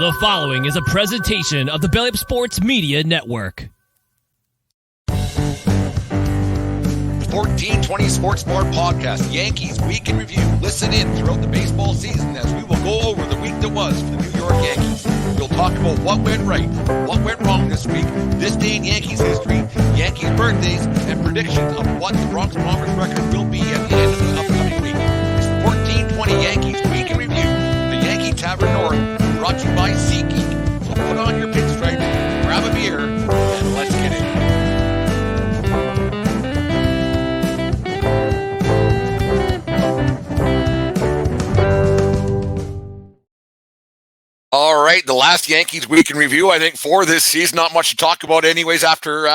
The following is a presentation of the Belly Up Sports Media Network. 1420 Sports Bar Podcast, Yankees Week in Review. Listen in throughout the baseball season as we will go over the week that was for the New York Yankees. We'll talk about what went right, what went wrong this week, this day in Yankees history, Yankees birthdays, and predictions of what the Bronx Bombers record will be at the end of the upcoming week. It's 1420 Yankees Week in Review, the Yankee Tavern North, brought to you by SeatGeek. So put on your pinstripes, grab a beer, and let's get in. All right, the last Yankees Week in Review, I think, for this season. Not much to talk about anyways after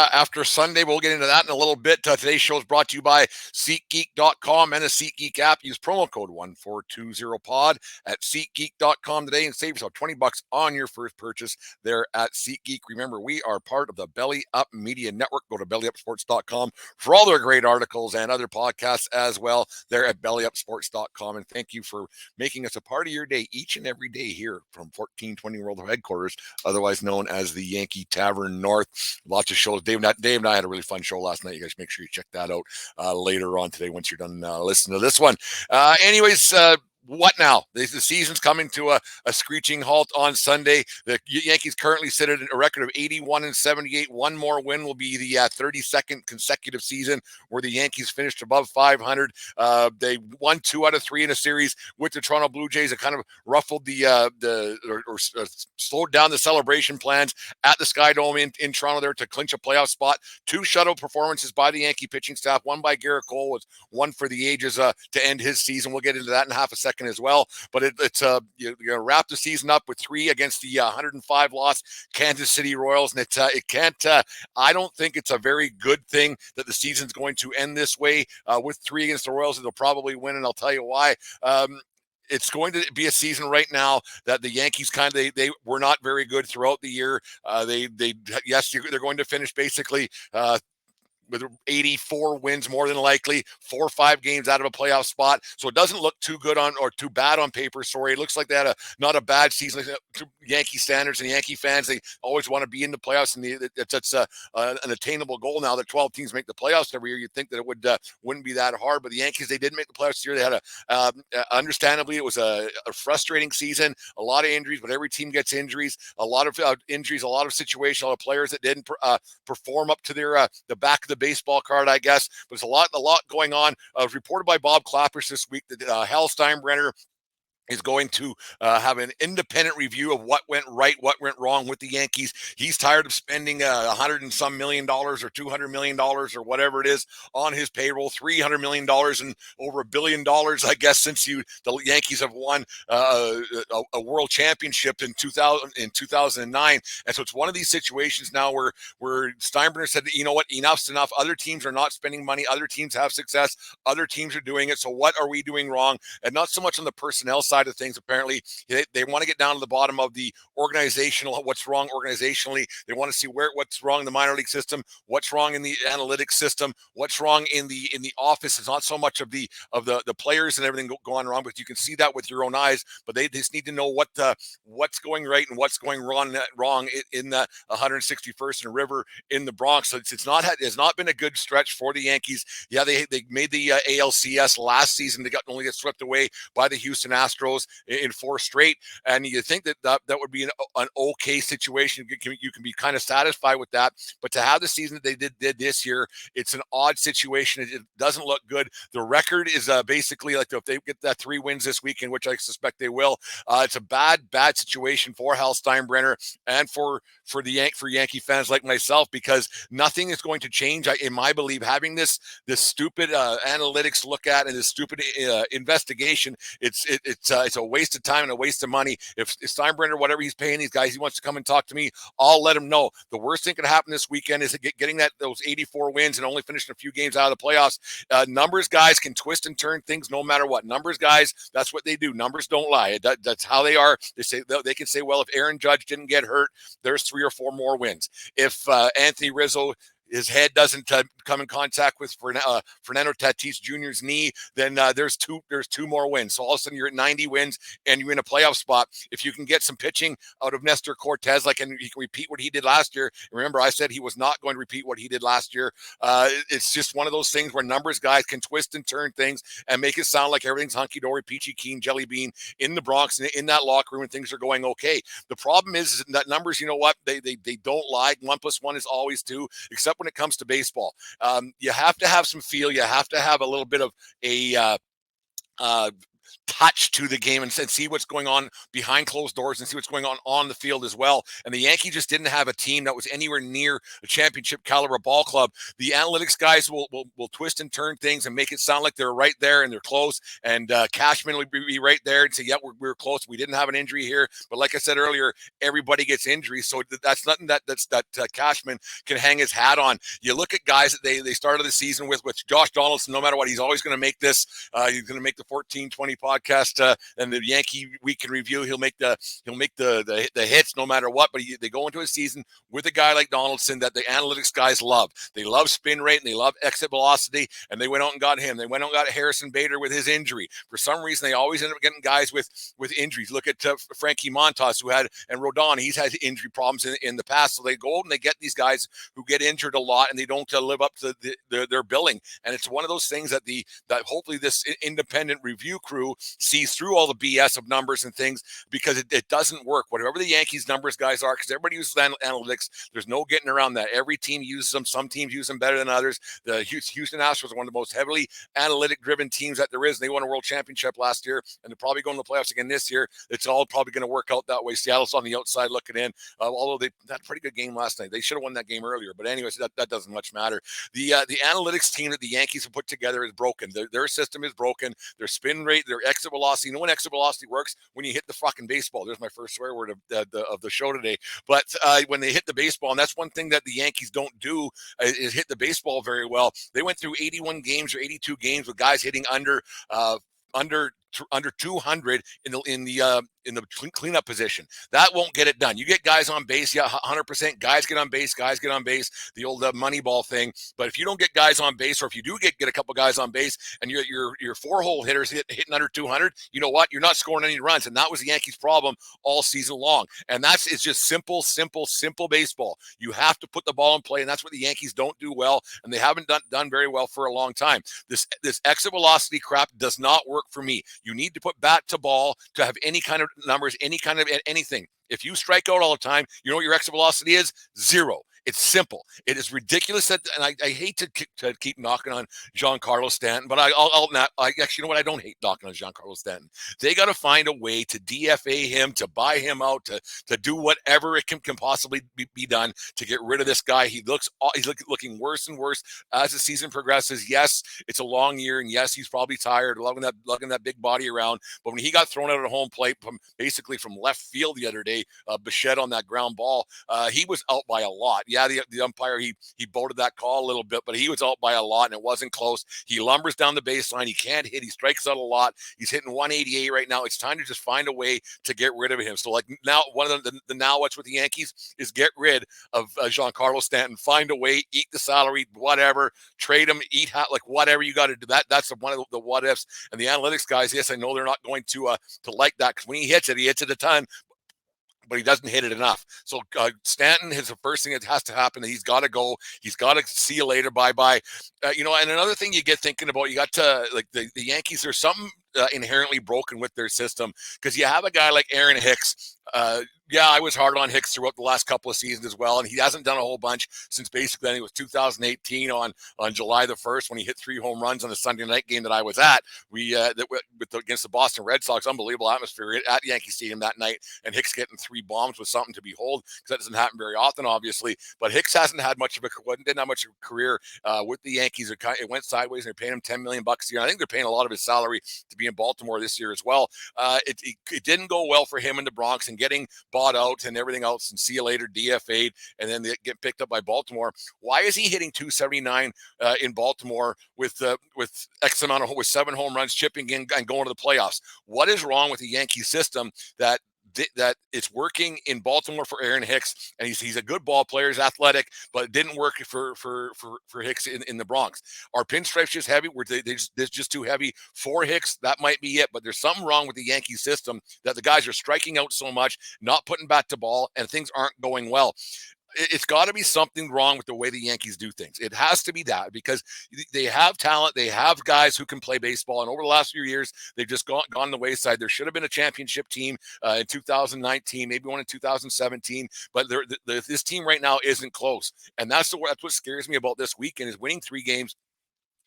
Sunday. We'll get into that in a little bit. Today's show is brought to you by SeatGeek.com and the SeatGeek app. Use promo code 1420POD at SeatGeek.com today and save yourself $20 on your first purchase there at SeatGeek. Remember, we are part of the Belly Up Media Network. Go to BellyUpSports.com for all their great articles and other podcasts as well there at BellyUpSports.com. And thank you for making us a part of your day each and every day here from 1420 World Headquarters, otherwise known as the Yankee Tavern North. Lots of shows. Dave and I had a really fun show last night. You guys make sure you check that out later on today once you're done listening to this one. What now? The season's coming to a screeching halt on Sunday. The Yankees currently sit at a record of 81-78. One more win will be the 32nd consecutive season where the Yankees finished above 500. They won 2 out of 3 in a series with the Toronto Blue Jays. It kind of ruffled slowed down the celebration plans at the Sky Dome in Toronto there to clinch a playoff spot. 2 shutout performances by the Yankee pitching staff. One by Gerrit Cole, was one for the ages to end his season. We'll get into that in half a second as well, but it's you're gonna wrap the season up with 3 against the 105 loss Kansas City Royals, and it can't. I don't think it's a very good thing that the season's going to end this way with 3 against the Royals. They'll probably win, and I'll tell you why. It's going to be a season right now that the Yankees they were not very good throughout the year. They're going to finish basically with 84 wins, more than likely, 4 or 5 games out of a playoff spot. So it doesn't look too good too bad on paper. Sorry, it looks like they had not a bad season. Yankee standards and Yankee fans, they always want to be in the playoffs, and it's an attainable goal now that 12 teams make the playoffs every year. You'd think that it wouldn't be that hard, but the Yankees, they did make the playoffs this year. They had understandably, it was a frustrating season, a lot of injuries, but every team gets injuries, a lot of injuries, a lot of situations, a lot of players that didn't perform up to their the back of the baseball card, I guess. But there's a lot going on. Reported by Bob Clappers this week that Hal Steinbrenner is going to have an independent review of what went right, what went wrong with the Yankees. He's tired of spending $100 and some million or $200 million or whatever it is on his payroll, $300 million and over $1 billion, I guess, since the Yankees have won a world championship in 2009. And so it's one of these situations now where Steinbrenner said, you know what, enough's enough. Other teams are not spending money. Other teams have success. Other teams are doing it. So what are we doing wrong? And not so much on the personnel side of things. Apparently they want to get down to the bottom of the organizational, what's wrong organizationally. They want to see what's wrong in the minor league system, what's wrong in the analytics system, what's wrong in the office. It's not so much of the players and everything going wrong, but you can see that with your own eyes. But they just need to know what's going right and what's going wrong in the 161st and River in the Bronx. So it's not been a good stretch for the Yankees. Yeah, they made the ALCS last season. They only get swept away by the Houston Astros in 4 straight, and you think that would be an okay situation. You can be kind of satisfied with that, but to have the season that they did this year, it's an odd situation. It doesn't look good. The record is basically like, if they get that 3 wins this weekend, which I suspect they will, it's a bad situation for Hal Steinbrenner and for Yankee fans like myself, because nothing is going to change. In my belief, having this stupid analytics look at and this stupid investigation, it's a waste of time and a waste of money. If Steinbrenner, whatever he's paying these guys, he wants to come and talk to me, I'll let him know. The worst thing could happen this weekend is getting those 84 wins and only finishing a few games out of the playoffs. Numbers guys can twist and turn things no matter what. Numbers guys, that's what they do. Numbers don't lie. That's how they are. They can say, well, if Aaron Judge didn't get hurt, there's 3 or 4 more wins. If Anthony Rizzo his head doesn't come in contact with Fernando Tatis Jr.'s knee, then there's two more wins. So all of a sudden you're at 90 wins and you're in a playoff spot. If you can get some pitching out of Nestor Cortez, and he can repeat what he did last year. Remember, I said he was not going to repeat what he did last year. It's just one of those things where numbers guys can twist and turn things and make it sound like everything's hunky-dory, peachy keen, jelly bean in the Bronx, in that locker room, and things are going okay. The problem is that numbers, you know what, they don't lie. 1 + 1 is always 2, except when it comes to baseball. You have to have some feel. You have to have a little bit of a touch to the game and see what's going on behind closed doors and see what's going on the field as well. And the Yankees just didn't have a team that was anywhere near a championship caliber ball club. The analytics guys will twist and turn things and make it sound like they're right there and they're close. And Cashman will be right there and say, yeah, we're close. We didn't have an injury here. But like I said earlier, everybody gets injuries. So that's nothing that Cashman can hang his hat on. You look at guys that they started the season with Josh Donaldson. No matter what, he's always going to make this. He's going to make the 1420 podcast and the Yankee Week in Review. He'll make the hits no matter what. But they go into a season with a guy like Donaldson that the analytics guys love. They love spin rate and they love exit velocity. And they went out and got him. They went out and got Harrison Bader with his injury. For some reason, they always end up getting guys with injuries. Look at Frankie Montas, and Rodon. He's had injury problems in the past. So they go out and they get these guys who get injured a lot and they don't live up to their billing. And it's one of those things that hopefully this independent review crew sees through all the BS of numbers and things, because it doesn't work. Whatever the Yankees numbers guys are, because everybody uses analytics, there's no getting around that. Every team uses them. Some teams use them better than others. The Houston Astros are one of the most heavily analytic-driven teams that there is. They won a world championship last year, and they're probably going to the playoffs again this year. It's all probably going to work out that way. Seattle's on the outside looking in, although they had a pretty good game last night. They should have won that game earlier, but anyways, that doesn't much matter. The analytics team that the Yankees have put together is broken. Their system is broken. Their spin rate, their exit velocity. You know when exit velocity works? When you hit the fucking baseball. There's my first swear word of the show today. But when they hit the baseball, and that's one thing that the Yankees don't do, is hit the baseball very well. They went through 81 games or 82 games with guys hitting under 200 in the cleanup position. That won't get it done. You get guys on base, yeah, 100%. Guys get on base. The old Moneyball thing. But if you don't get guys on base, or if you do get a couple guys on base, and your four-hole hitters hitting under 200, you know what? You're not scoring any runs, and that was the Yankees' problem all season long. And it's just simple baseball. You have to put the ball in play, and that's what the Yankees don't do well, and they haven't done very well for a long time. This exit velocity crap does not work for me. You need to put bat to ball to have any kind of numbers, any kind of anything. If you strike out all the time, you know what your exit velocity is? 0. It's simple. It is ridiculous and I hate to keep knocking on Giancarlo Stanton, but I'll not. Actually, you know what? I don't hate knocking on Giancarlo Stanton. They got to find a way to DFA him, to buy him out, to do whatever it can possibly be done to get rid of this guy. He's looking worse and worse as the season progresses. Yes, it's a long year, and yes, he's probably tired, lugging that big body around. But when he got thrown out at home plate from left field the other day, Bichette on that ground ball, he was out by a lot. Yeah, the umpire, he boated that call a little bit, but he was out by a lot, and it wasn't close. He lumbers down the baseline. He can't hit. He strikes out a lot. He's hitting 188 right now. It's time to just find a way to get rid of him. So, like, now, one of the now what's with the Yankees is get rid of Giancarlo Stanton. Find a way, eat the salary, whatever, trade him, like whatever you got to do. That's one of the what ifs. And the analytics guys, yes, I know they're not going to like that, because when he hits it a ton, but he doesn't hit it enough. So Stanton is the first thing that has to happen. He's got to go. He's got to see you later. Bye-bye. And another thing you get thinking about, you got to, like, the Yankees, there's something inherently broken with their system, because you have a guy like Aaron Hicks. Yeah, I was hard on Hicks throughout the last couple of seasons as well, and he hasn't done a whole bunch since basically, I think it was 2018 on July the 1st when he hit 3 home runs on the Sunday night game that I was at. Against the Boston Red Sox, unbelievable atmosphere at Yankee Stadium that night, and Hicks getting 3 bombs was something to behold, because that doesn't happen very often, obviously. But Hicks didn't have much of a career with the Yankees. It went sideways, and they're paying him $10 million a year. I think they're paying a lot of his salary to be in Baltimore this year as well. It didn't go well for him in the Bronx, and getting bought out and everything else, and see you later, DFA'd, and then they get picked up by Baltimore. Why is he hitting 279 in Baltimore with X amount with 7 home runs, chipping in and going to the playoffs? What is wrong with the Yankee system that that it's working in Baltimore for Aaron Hicks, and he's a good ball player, he's athletic, but it didn't work for Hicks in the Bronx. Are pinstripes just heavy? Were they're just too heavy for Hicks? That might be it, but there's something wrong with the Yankee system that the guys are striking out so much, not putting back to ball, and things aren't going well. It's got to be something wrong with the way the Yankees do things. It has to be that, because they have talent. They have guys who can play baseball. And over the last few years, they've just gone the wayside. There should have been a championship team in 2019, maybe one in 2017. But this team right now isn't close. And that's what scares me about this weekend, is winning 3 games.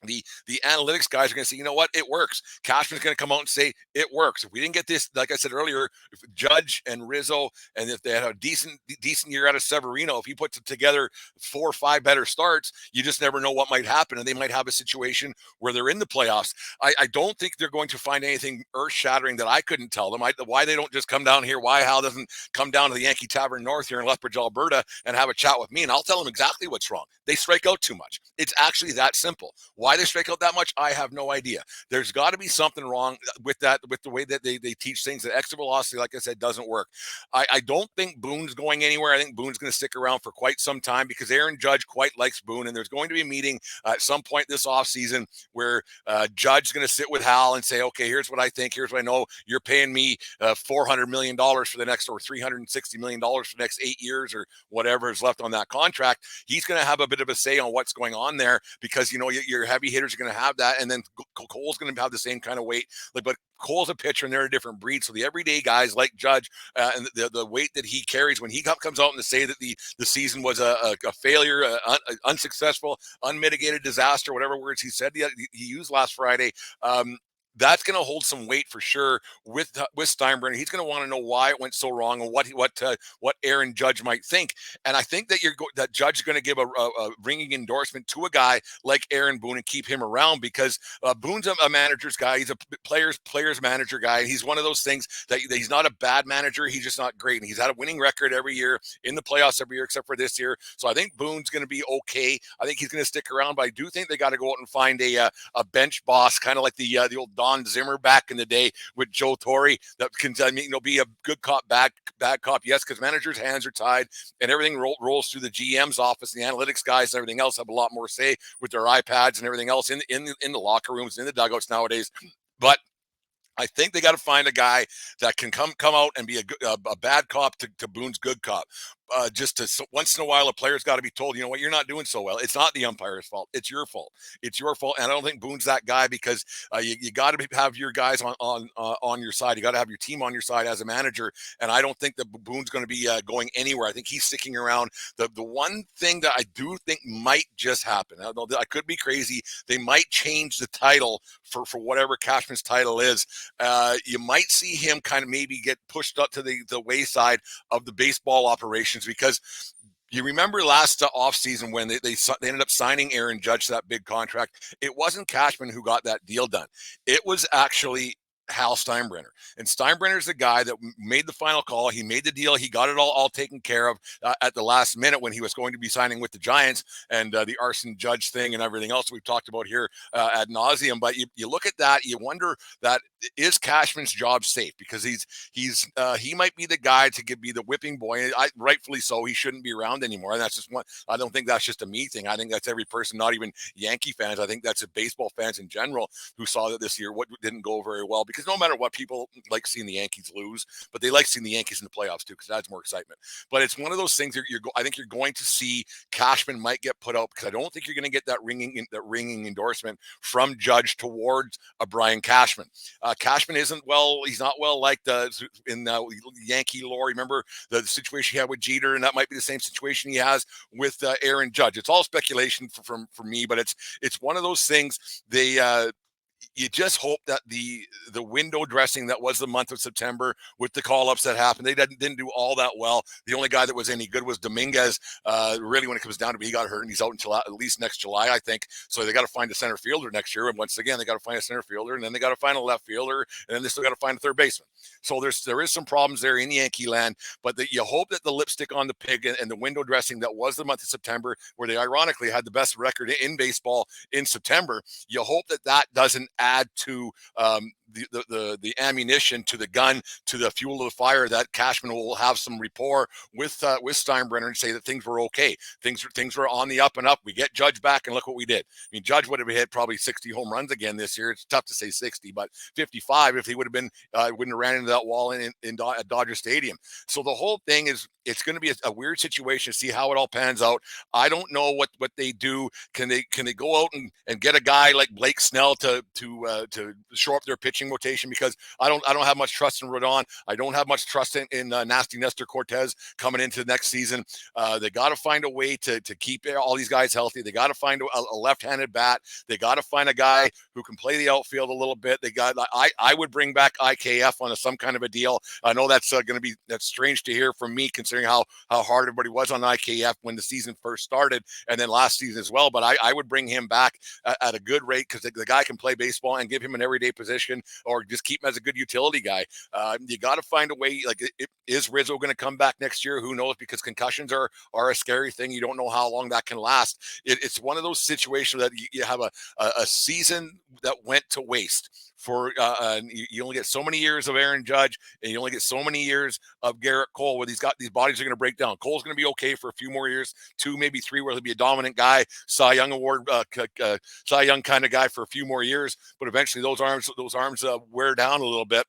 The analytics guys are going to say, you know what, it works. Cashman's going to come out and say it works. If we didn't get this, like I said earlier, if Judge and Rizzo, and if they had a decent year out of Severino, if he puts together 4 or 5 better starts, you just never know what might happen, and they might have a situation where they're in the playoffs. I don't think they're going to find anything earth-shattering that I couldn't tell them. Why they don't just come down here, why Hal doesn't come down to the Yankee Tavern North here in Lethbridge, Alberta, and have a chat with me, and I'll tell them exactly what's wrong. They strike out too much. It's actually that simple. Why they strike out that much, I have no idea. There's got to be something wrong with that, with the way that they teach things. That extra velocity, like I said, doesn't work. I don't think Boone's going anywhere. I think Boone's going to stick around for quite some time, because Aaron Judge quite likes Boone, and there's going to be a meeting at some point this offseason where Judge is going to sit with Hal and say, okay, here's what I think, here's what I know. You're paying me $400 million for the next, or $360 million for the next 8 years, or whatever is left on that contract. He's going to have a bit of a say on what's going on there, because, you know, your heavy hitters are going to have that, and then Cole's going to have the same kind of weight. But Cole's a pitcher, and they're a different breed. So the everyday guys like Judge, and the weight that he carries when he comes out and to say that the season was a failure, unsuccessful, unmitigated disaster, whatever words he said he used last Friday. That's going to hold some weight for sure with Steinbrenner. He's going to want to know why it went so wrong, and what Aaron Judge might think. And I think that that Judge is going to give a ringing endorsement to a guy like Aaron Boone and keep him around, because Boone's a manager's guy. He's a player's manager guy. And he's one of those things that he's not a bad manager. He's just not great. And he's had a winning record every year in the playoffs every year except for this year. So I think Boone's going to be okay. I think he's going to stick around, but I do think they got to go out and find a bench boss, kind of like the old Don Zimmer back in the day with Joe Torre, that can be a good cop, bad cop. Yes, because managers' hands are tied, and everything rolls through the GM's office. And the analytics guys and everything else have a lot more say with their iPads and everything else in the locker rooms, in the dugouts nowadays. But I think they got to find a guy that can come out and be a bad cop to Boone's good cop. Once in a while, a player's got to be told, you know what, you're not doing so well. It's not the umpire's fault. It's your fault. It's your fault. And I don't think Boone's that guy, because you got to have your guys on your side. You got to have your team on your side as a manager. And I don't think that Boone's going to be going anywhere. I think he's sticking around. The one thing that I do think might just happen, I could be crazy, they might change the title for whatever Cashman's title is. You might see him kind of maybe get pushed up to the wayside of the baseball operations, because you remember last offseason when they ended up signing Aaron Judge to that big contract. It wasn't Cashman who got that deal done. It was actually Hal Steinbrenner. And Steinbrenner's the guy that made the final call. He made the deal. He got it all taken care of at the last minute when he was going to be signing with the Giants, and the arson Judge thing and everything else we've talked about here ad nauseum. But you look at that, you wonder, that is Cashman's job safe? Because he might be the guy to be the whipping boy. Rightfully so. He shouldn't be around anymore. And that's just one. I don't think that's just a me thing. I think that's every person, not even Yankee fans. I think that's a baseball fans in general who saw that this year what didn't go very well. Because no matter what, people like seeing the Yankees lose, but they like seeing the Yankees in the playoffs too, because that's more excitement. But it's one of those things I think you're going to see Cashman might get put out, because I don't think you're going to get that ringing endorsement from Judge towards a Brian Cashman. Cashman isn't he's not well liked in Yankee lore. Remember the situation he had with Jeter, and that might be the same situation he has with Aaron Judge. It's all speculation for me, but it's one of those things. You just hope that the window dressing that was the month of September with the call-ups that happened, they didn't do all that well. The only guy that was any good was Dominguez. Really, when it comes down to it, he got hurt, and he's out until at least next July, I think. So they got to find a center fielder next year. And once again, they got to find a center fielder, and then they got to find a left fielder, and then they still got to find a third baseman. So there is some problems there in Yankee land, but you hope that the lipstick on the pig and the window dressing that was the month of September, where they ironically had the best record in baseball in September, you hope that doesn't add to the ammunition, to the gun, to the fuel of the fire, that Cashman will have some rapport with Steinbrenner and say that things were okay. Things were on the up and up. We get Judge back, and look what we did. I mean, Judge would have hit probably 60 home runs again this year. It's tough to say 60, but 55 if he would have been wouldn't have ran into that wall at Dodger Stadium. So the whole thing is, it's going to be a weird situation to see how it all pans out. I don't know what they do. Can they go out and get a guy like Blake Snell to shore up their pitching rotation? Because I don't have much trust in Rodon. I don't have much trust in Nasty Nestor Cortez coming into the next season. They got to find a way to keep all these guys healthy. They got to find a left-handed bat. They got to find a guy who can play the outfield a little bit. I would bring back IKF on some kind of a deal. I know that's that's strange to hear from me, considering how hard everybody was on IKF when the season first started, and then last season as well. But I would bring him back at a good rate, because the guy can play baseball, and give him an everyday position, or just keep him as a good utility guy. You got to find a way. Like, is Rizzo going to come back next year? Who knows? Because concussions are a scary thing. You don't know how long that can last. It's one of those situations that you have a season that went to waste. For you only get so many years of Aaron Judge, and you only get so many years of Gerrit Cole, where these bodies are going to break down. Cole's going to be okay for a few more years, 2, maybe 3, where he'll be a dominant guy, Cy Young Award, Cy Young kind of guy for a few more years. But eventually, those arms wear down a little bit,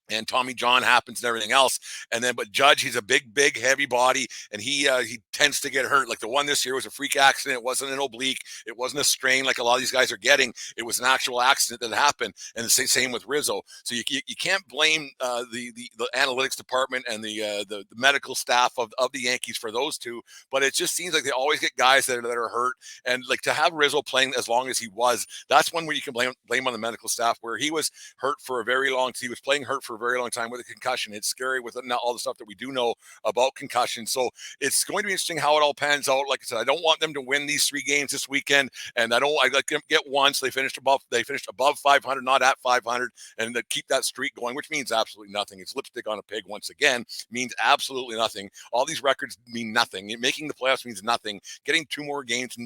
and Tommy John happens and everything else. But Judge, he's a big, heavy body, and he tends to get hurt. Like the one this year was a freak accident. It wasn't an oblique. It wasn't a strain like a lot of these guys are getting. It was an actual accident that happened. And the same with Rizzo. So you can't blame the analytics department and the medical staff of the Yankees for those two. But it just seems like they always get guys that are hurt. And like, to have Rizzo playing as long as he was, that's one where you can blame on the medical staff, where he was hurt for a very long time. He was playing hurt for a very long time with a concussion. It's scary with all the stuff that we do know about concussion. So it's going to be interesting how it all pans out. Like I said, I don't want them to win these 3 games this weekend, and I like them to get one. So they finished above 500, not at 500, and to keep that streak going, which means absolutely nothing. It's lipstick on a pig once again, means absolutely nothing. All these records mean nothing. Making the playoffs means nothing. Getting 2 more games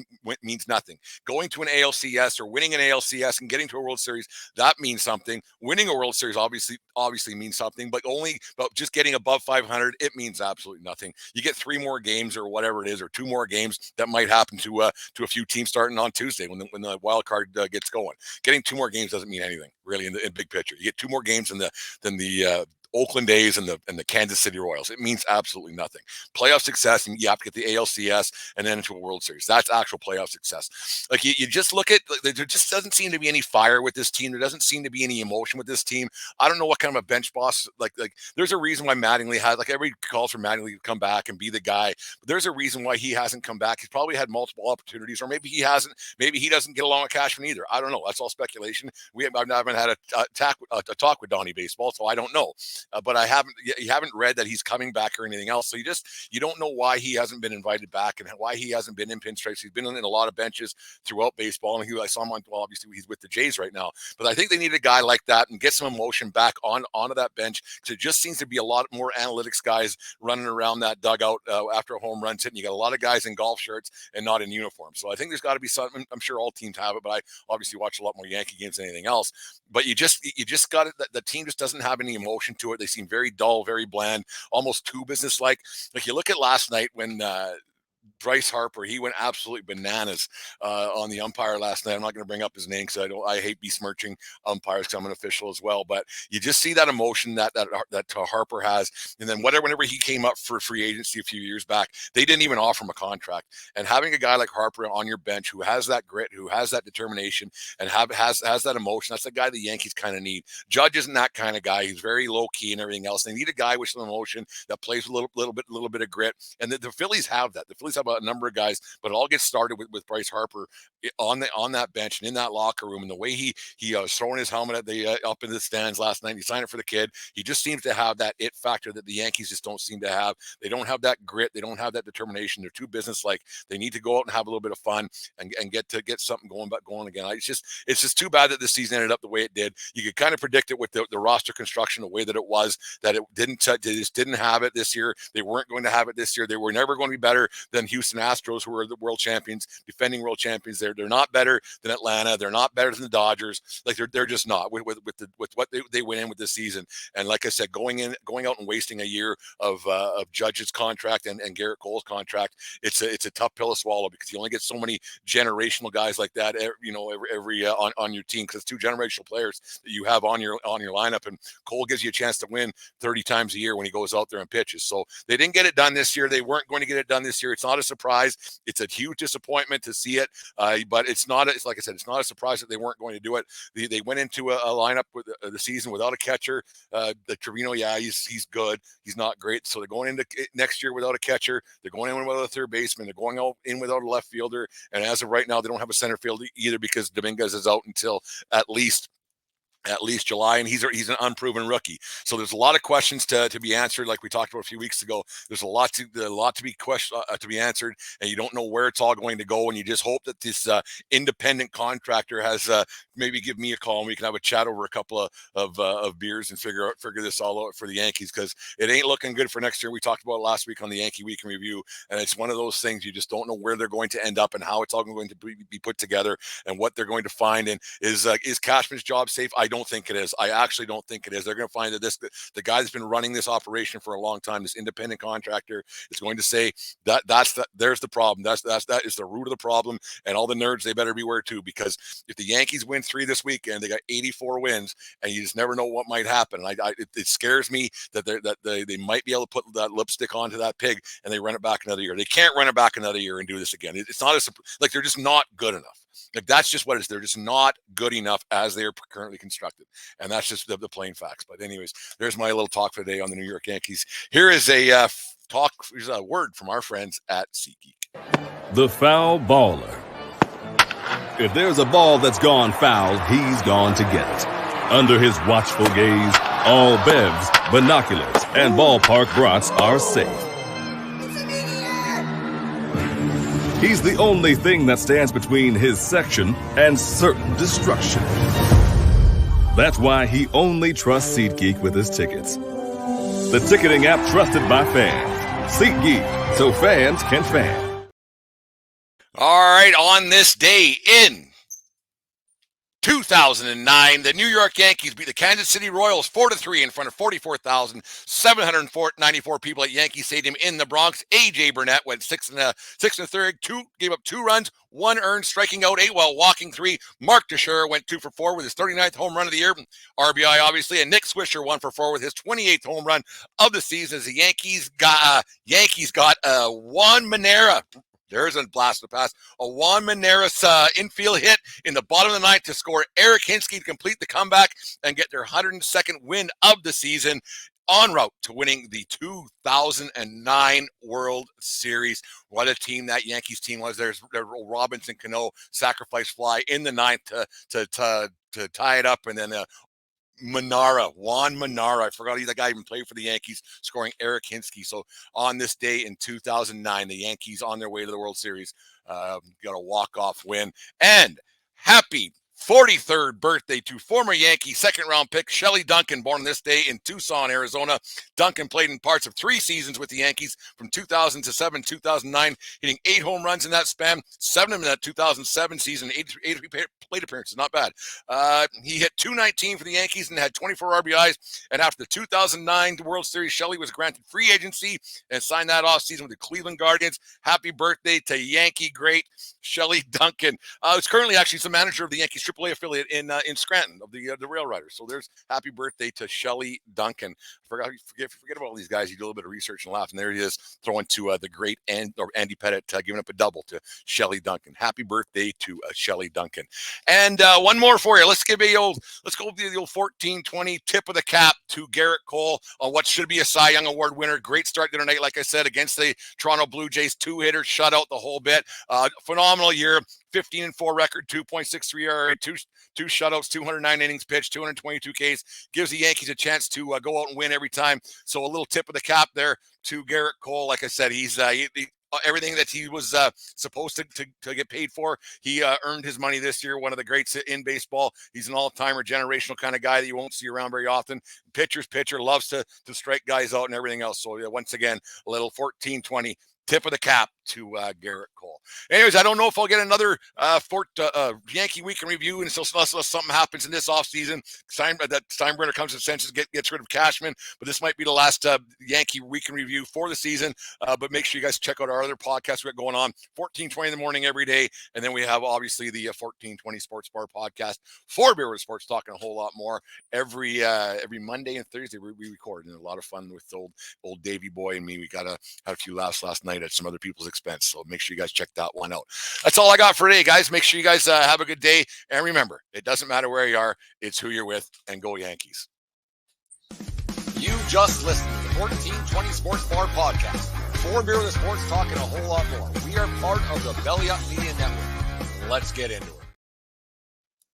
means nothing. Going to an ALCS or winning an ALCS and getting to a World Series, that means something. Winning a World Series obviously means something, but just getting above 500, it means absolutely nothing. You get 3 more games or whatever it is, or 2 more games that might happen to a few teams starting on Tuesday when the wild card gets going. Getting 2 more games doesn't mean anything really in big picture. You get 2 more games than the Oakland A's and the Kansas City Royals. It means absolutely nothing. Playoff success, and you have to get the ALCS and then into a World Series. That's actual playoff success. Like, you just look at, there just doesn't seem to be any fire with this team. There doesn't seem to be any emotion with this team. I don't know what kind of a bench boss, like there's a reason why Mattingly has, like, everybody calls for Mattingly to come back and be the guy. But there's a reason why he hasn't come back. He's probably had multiple opportunities, or maybe he hasn't. Maybe he doesn't get along with Cashman either. I don't know. That's all speculation. I haven't had a talk with Donnie Baseball, so I don't know. But you haven't read that he's coming back or anything else. So you don't know why he hasn't been invited back and why he hasn't been in pinstripes. He's been in a lot of benches throughout baseball, and I saw him obviously he's with the Jays right now. But I think they need a guy like that and get some emotion back onto that bench, because it just seems to be a lot more analytics guys running around that dugout after a home run hit. And you got a lot of guys in golf shirts and not in uniform. So I think there's got to be something. I'm sure all teams have it, but I obviously watch a lot more Yankee games than anything else. But you just got it. The team just doesn't have any emotion to it. They seem very dull, very bland, almost too businesslike. Like, you look at last night when Bryce Harper, he went absolutely bananas on the umpire last night. I'm not going to bring up his name because I hate besmirching umpires because I'm an official as well. But you just see that emotion that Harper has. And then whenever he came up for free agency a few years back, they didn't even offer him a contract. And having a guy like Harper on your bench who has that grit, who has that determination, and has that emotion, that's the guy the Yankees kind of need. Judge isn't that kind of guy. He's very low key and everything else. They need a guy with some emotion that plays with a little bit of grit. And the Phillies have that. The Phillies have a number of guys, but it all gets started with Bryce Harper on that bench and in that locker room, and the way he was throwing his helmet at up in the stands last night. He signed it for the kid. He just seems to have that it factor that the Yankees just don't seem to have. They don't have that grit. They don't have that determination. They're too businesslike. They need to go out and have a little bit of fun and get something going again. It's just too bad that this season ended up the way it did. You could kind of predict it with the roster construction, the way that it was, that it didn't. They just didn't have it this year. They weren't going to have it this year. They were never going to be better than Houston Astros, who are the world champions, defending world champions. They're not better than Atlanta. They're not better than the Dodgers. Like they're just not with what they went in with this season. And like I said, going out and wasting a year of Judge's contract and Gerrit Cole's contract, it's a tough pill to swallow, because you only get so many generational guys like that, every on your team, because it's 2 generational players that you have on your lineup. And Cole gives you a chance to win 30 times a year when he goes out there and pitches. So they didn't get it done this year. They weren't going to get it done this year. It's not a surprise. It's a huge disappointment to see it, but it's like I said, it's not a surprise that they weren't going to do it. They went into a lineup with the season without a catcher. The Trevino, he's good. He's not great. So they're going into next year without a catcher. They're going in without a third baseman. They're going in without a left fielder. And as of right now, they don't have a center fielder either, because Dominguez is out until at least July, and he's an unproven rookie. So there's a lot of questions to be answered, like we talked about a few weeks ago. There's a lot to be answered, and you don't know where it's all going to go. And you just hope that this independent contractor has maybe give me a call, and we can have a chat over a couple of beers and figure this all out for the Yankees, because it ain't looking good for next year. We talked about it last week on the Yankee Week in Review, and it's one of those things you just don't know where they're going to end up and how it's all going to be put together and what they're going to find. And is Cashman's job safe? I don't think it is. I actually don't think it is. They're going to find that the guy that's been running this operation for a long time, this independent contractor, is going to say there's the problem. That is the root of the problem. And all the nerds, they better beware too, because if the Yankees win 3 this weekend, they got 84 wins, and you just never know what might happen. And it scares me that they might be able to put that lipstick onto that pig and they run it back another year. They can't run it back another year and do this again. It's not like they're just not good enough. Like that's just what it is. They're just not good enough as they are currently constructed, and that's just the plain facts. But anyways, there's my little talk for today on the New York Yankees. Here is a here's a word from our friends at SeatGeek. The foul baller. If there's a ball that's gone foul, he's gone to get it. Under his watchful gaze, all bevs, binoculars, and ballpark brats are safe. He's the only thing that stands between his section and certain destruction. That's why he only trusts SeatGeek with his tickets. The ticketing app trusted by fans. SeatGeek, so fans can fan. All right, on this day in 2009, the New York Yankees beat the Kansas City Royals 4-3 in front of 44,794 people at Yankee Stadium in the Bronx. A.J. Burnett went 6 and a third, gave up 2 runs, 1 earned, striking out 8 while walking 3. Mark Teixeira went 2 for 4 with his 39th home run of the year, RBI obviously, and Nick Swisher 1 for 4 with his 28th home run of the season as the Yankees got Juan Manera. There's a blast of the past. A Juan Maneras infield hit in the bottom of the 9th to score Eric Hinsky to complete the comeback and get their 102nd win of the season, en route to winning the 2009 World Series. What a team that Yankees team was. There's Robinson Cano sacrifice fly in the 9th to tie it up, and then Juan Manara, I forgot that guy even played for the Yankees, scoring Eric Hinsky. So on this day in 2009, the Yankees on their way to the World Series got a walk-off win. And happy 43rd birthday to former Yankee second-round pick Shelly Duncan, born on this day in Tucson, Arizona. Duncan played in parts of 3 seasons with the Yankees from 2007 2009, hitting 8 home runs in that span, 7 of them in that 2007 season, 83 plate appearances, not bad. He hit .219 for the Yankees and had 24 RBIs. And after the 2009 World Series, Shelly was granted free agency and signed that offseason with the Cleveland Guardians. Happy birthday to Yankee great Shelly Duncan. He's currently actually the manager of the Yankees AAA affiliate in Scranton of the Rail Riders. So there's happy birthday to Shelly Duncan. Forget about all these guys. You do a little bit of research and laugh, and there he is throwing to the great Andy Pettit, giving up a double to Shelly Duncan. Happy birthday to Shelly Duncan. And one more for you. Let's go with the old 1420 tip of the cap to Gerrit Cole on what should be a Cy Young Award winner. Great start the other night, like I said, against the Toronto Blue Jays. 2-hitter, shutout the whole bit. Phenomenal year. 15-4 record, 2.63 ERA, two shutouts, 209 innings pitched, 222 Ks. Gives the Yankees a chance to go out and win every time. So a little tip of the cap there to Gerrit Cole. Like I said, he's everything that he was supposed to get paid for. He earned his money this year. One of the greats in baseball. He's an all-timer, generational kind of guy that you won't see around very often. Pitcher, loves to strike guys out and everything else. So once again, a little 1420 tip of the cap to Gerrit Cole. Anyways, I don't know if I'll get another Yankee weekend review until something happens in this offseason. That Steinbrenner comes to senses, gets rid of Cashman, but this might be the last Yankee weekend review for the season. But make sure you guys check out our other podcasts we got going on, 1420 in the morning every day, and then we have obviously the 1420 Sports Bar podcast for Beer with Sports, talking a whole lot more every Monday and Thursday. We record, and a lot of fun with old Davey Boy and me. We had a few laughs last night at some other people's expense, so make sure you guys check that one out. That's all I got for today, guys. Make sure you guys have a good day, and remember, it doesn't matter where you are, it's who you're with, and go Yankees. You just listened to the 1420 Sports Bar podcast. For Beer with Sports, talking a whole lot more. We are part of the Belly Up Media Network. Let's get into it.